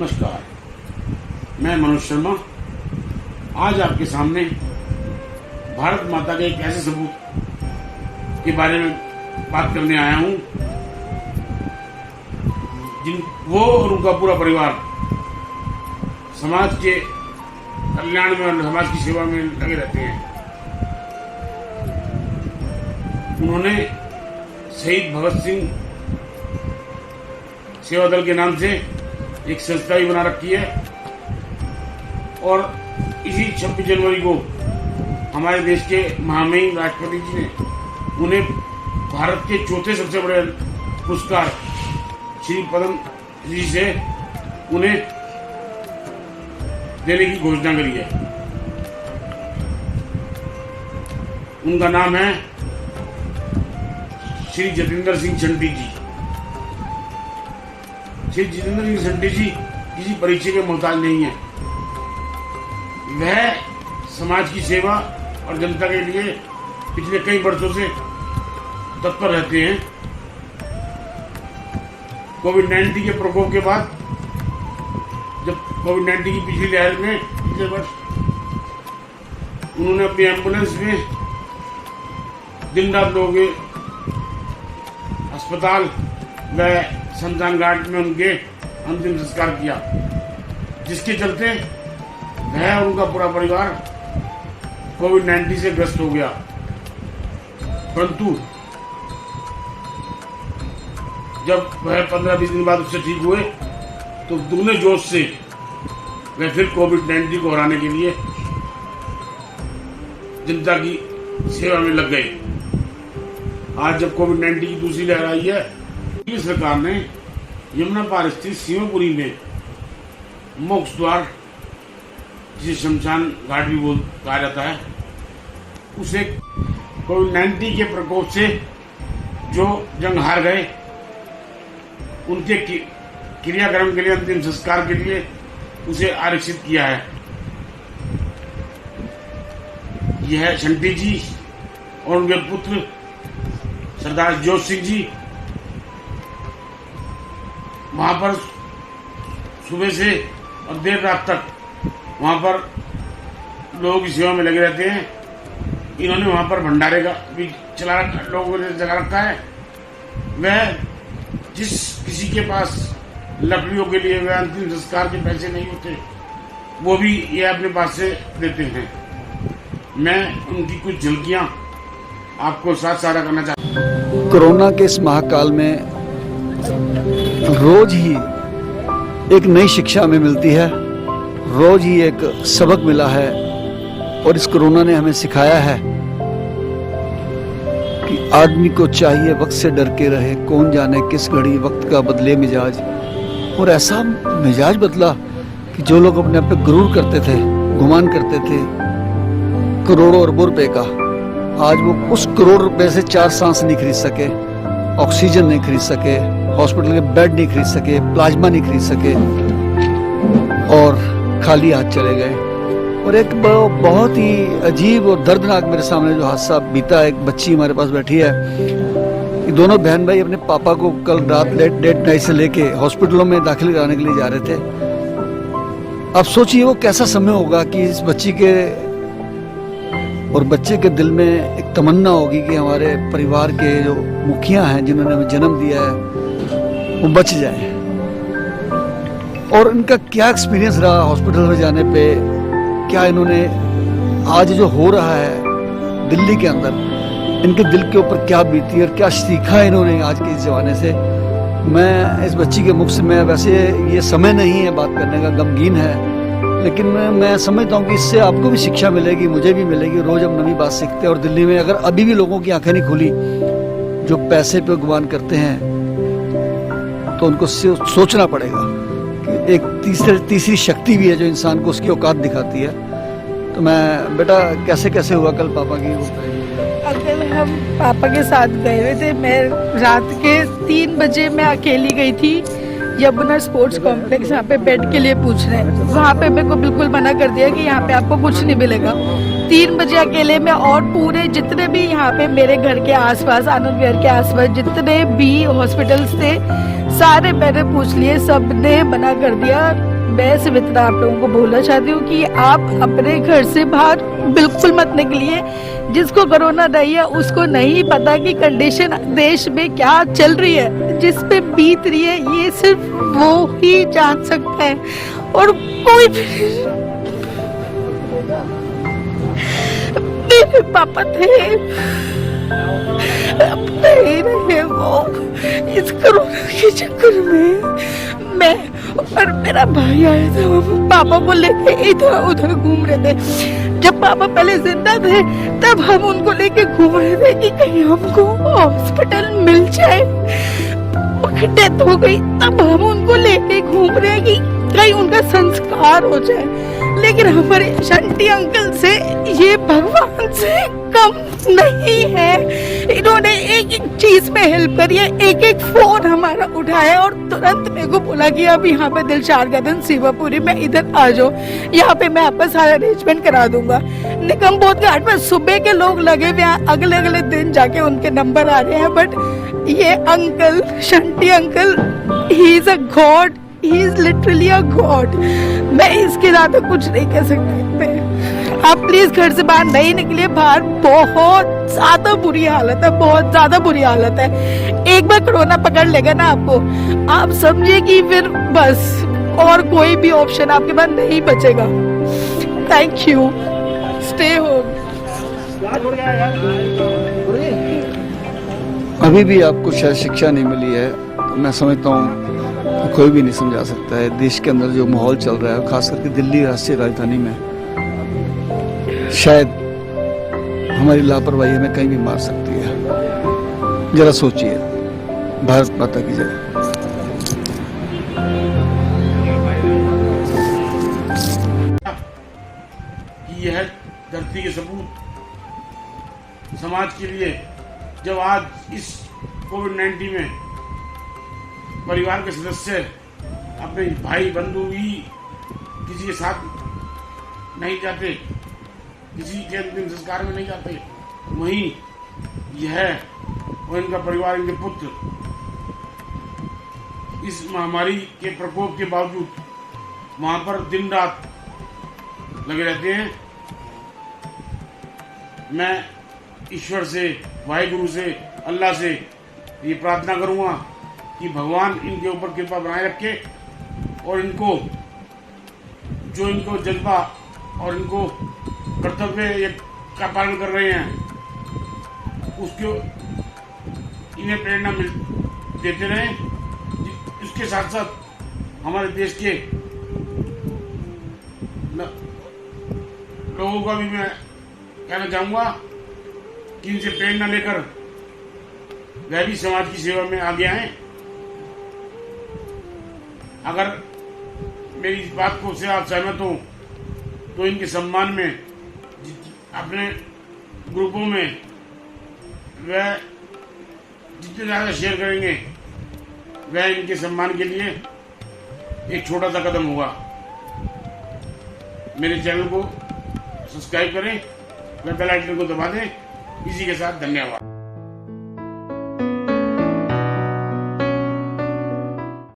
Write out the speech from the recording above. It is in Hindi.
नमस्कार, मैं मनोज शर्मा आज आपके सामने भारत माता के एक ऐसे सबूत के बारे में बात करने आया हूं जिन वो और उनका पूरा परिवार समाज के कल्याण में और समाज की सेवा में लगे रहते हैं। उन्होंने शहीद भगत सिंह सेवा दल के नाम से एक संस्था भी बना रखी है और इसी 26 जनवरी को हमारे देश के महामहिम राष्ट्रपति जी ने उन्हें भारत के चौथे सबसे बड़े पुरस्कार श्री पद्म श्री से उन्हें देने की घोषणा करी है। उनका नाम है श्री जतिंदर सिंह शंटी जी। श्री जितेंद्र सिंह शंटी जी किसी परिचय के मोहताज नहीं है। वह समाज की सेवा और जनता के लिए पिछले कई वर्षों से तत्पर रहते हैं। कोविड-19 के प्रकोप के बाद जब कोविड-19 की पिछली लहर में पिछले वर्ष उन्होंने अपनी एम्बुलेंस में दिन रात लोगों के अस्पताल व शमशान घाट में उनके अंतिम संस्कार किया, जिसके चलते वह और उनका पूरा परिवार कोविड-19 से ग्रस्त हो गया। परंतु जब वह 15-20 दिन बाद उससे ठीक हुए तो दुगने जोश से वह फिर कोविड-19 को हराने के लिए जनता की सेवा में लग गए। आज जब कोविड-19 की दूसरी लहर आई है, सरकार ने यमुना पार स्थित सीमापुरी में मोक्ष द्वार, जिसे शमशान घाट भी कहा जाता है, उसे कोविड-19 के प्रकोप से जो जंग हार गए उनके क्रियाक्रम के लिए, अंतिम संस्कार के लिए उसे आरक्षित किया है। यह शंटी जी और उनके पुत्र सरदार जोत सिंह जी वहां पर सुबह से और देर रात तक वहां पर लोगों की सेवा में लगे रहते हैं। इन्होंने वहां पर भंडारे का भी चला रखा, लोगों ने जगा रखा है। वह जिस किसी के पास लकड़ियों के लिए वह अंतिम संस्कार के पैसे नहीं होते, वो भी ये अपने पास से देते हैं। मैं उनकी कुछ झलकियां आपको साथ साझा करना चाहता हूँ। कोरोना के इस महाकाल में रोज ही एक नई शिक्षा हमें मिलती है, रोज ही एक सबक मिला है। और इस कोरोना ने हमें सिखाया है कि आदमी को चाहिए वक्त से डर के रहे, कौन जाने किस घड़ी वक्त का बदले मिजाज। और ऐसा मिजाज बदला कि जो लोग अपने आप पे गुरूर करते थे, गुमान करते थे करोड़ों अरबों रुपए का, आज वो उस करोड़ रुपए से 4 सांस नहीं खरीद सके, ऑक्सीजन नहीं खरीद सके, हॉस्पिटल के बेड नहीं खरीद सके, प्लाज्मा नहीं खरीद सके और खाली हाथ चले गए। और एक बहुत ही अजीब और दर्दनाक मेरे सामने जो हादसा बीता, एक बच्ची हमारे पास बैठी है। ये दोनों बहन भाई अपने पापा को कल रात लेट नाइट से लेके हॉस्पिटलों में दाखिल कराने के लिए जा रहे थे। अब सोचिए वो कैसा समय होगा कि इस बच्ची के और बच्चे के दिल में एक तमन्ना होगी कि हमारे परिवार के जो मुखिया हैं जिन्होंने हमें जन्म दिया है वो बच जाए। और इनका क्या एक्सपीरियंस रहा हॉस्पिटल में जाने पे, क्या इन्होंने आज जो हो रहा है दिल्ली के अंदर, इनके दिल के ऊपर क्या बीती और क्या सीखा इन्होंने आज के इस जमाने से। मैं इस बच्ची के मुख से, मैं वैसे ये समय नहीं है बात करने का, गमगीन है, लेकिन मैं समझता हूँ कि इससे आपको भी शिक्षा मिलेगी, मुझे भी मिलेगी। रोज हम नई बात सीखते हैं। और दिल्ली में अगर अभी भी लोगों की आंखें नहीं खुली जो पैसे पे गुमान करते हैं, तो उनको सोचना पड़ेगा कि एक तीसरी शक्ति भी है जो इंसान को उसकी औकात दिखाती है। तो मैं बेटा कैसे कैसे हुआ कल पापा की? कल हम पापा के साथ गए हुए थे। मैं रात के 3 बजे मैं अकेली गई थी यमुना स्पोर्ट्स कॉम्प्लेक्स, यहाँ पे बेड के लिए पूछ रहे हैं। वहाँ पे मेरे को बिल्कुल मना कर दिया कि यहाँ पे आपको कुछ नहीं मिलेगा। 3 बजे अकेले में, और पूरे जितने भी यहाँ पे मेरे घर के आसपास, आनंद विहार के आसपास जितने भी हॉस्पिटल्स थे सारे मैंने पूछ लिए, सब ने मना कर दिया। मैं सिर्फ इतना आप लोगों को बोलना चाहती हूँ कि आप अपने घर से बाहर बिल्कुल मत निकलिए। जिसको कोरोना नहीं है उसको नहीं पता कि कंडीशन देश में क्या चल रही है, जिस पे बीत रही है, ये सिर्फ वो ही जान सकता है और कोई भी। मेरे पापा थे, अब नहीं रहे वो। इस कोरोना के चक्कर में मैं और मेरा भाई आया था, हम पापा को लेके इधर उधर घूम रहे थे। जब पापा पहले जिंदा थे तब हम उनको लेके घूम रहे थे कि कहीं हमको हॉस्पिटल मिल जाए। उनकी डेथ हो गई तब हम उनको लेके घूम रहे हैं कि कहीं उनका संस्कार हो जाए। लेकिन हमारे शंटी अंकल से ये भगवान से कम नहीं है। इन्होंने एक एक चीज में हेल्प करी है, एक एक फोन हमारा उठाया और तुरंत मेरे को बोला कि अब यहाँ पे दिलशाद गार्डन शिवापुरी में इधर आ जाओ, यहाँ पे मैं आपका सारा अरेंजमेंट करा दूंगा। निकमबोध घाट पे सुबह के लोग लगे हुए हैं, अगले अगले दिन जाके उनके नंबर आ रहे हैं। बट ये uncle, Shunty uncle, he is a God, he is literally a God. मैं इसके ज्यादा कुछ नहीं कह सकती। आप प्लीज घर से बाहर नहीं निकलिए, बाहर बहुत ज्यादा बुरी हालत है, बहुत ज्यादा बुरी हालत है। एक बार कोरोना पकड़ लेगा ना आपको, आप समझिए कि फिर बस और कोई भी ऑप्शन आपके पास नहीं बचेगा। Thank you, stay home. अभी भी आपको शायद शिक्षा नहीं मिली है, तो मैं समझता हूँ कोई भी नहीं समझा सकता है। देश के अंदर जो माहौल चल रहा है, खास करके दिल्ली राष्ट्रीय राजधानी में, शायद हमारी लापरवाही हमें कहीं भी मार सकती है। जरा सोचिए। भारत माता की जय। कि यह धरती के सपूत समाज के लिए, जब आज इस कोविड-19 में परिवार के सदस्य अपने भाई बंधु भी किसी के साथ नहीं जाते, किसी के अंतिम संस्कार में नहीं जाते, वहीं यह और इनका परिवार, इनके पुत्र इस महामारी के प्रकोप के बावजूद वहां पर दिन रात लगे रहते हैं। मैं ईश्वर से, वाहिगुरु से, अल्लाह से ये प्रार्थना करूंगा कि भगवान इनके ऊपर कृपा बनाए रखे और इनको जो इनको जज्बा और इनको कर्तव्य का पालन कर रहे हैं उसको इन्हें प्रेरणा देते रहें। इसके साथ साथ हमारे देश के लोगों का भी मैं कहना चाहूँगा कि इनसे प्रेरणा लेकर वह भी समाज की सेवा में आगे आए। अगर मेरी इस बात को से आप सहमत हो तो इनके सम्मान में अपने ग्रुपों में वह जितने ज़्यादा शेयर करेंगे वह इनके सम्मान के लिए एक छोटा सा कदम होगा। मेरे चैनल को सब्सक्राइब करें, बेल आइकन को दबा दें। इसी के साथ धन्यवाद।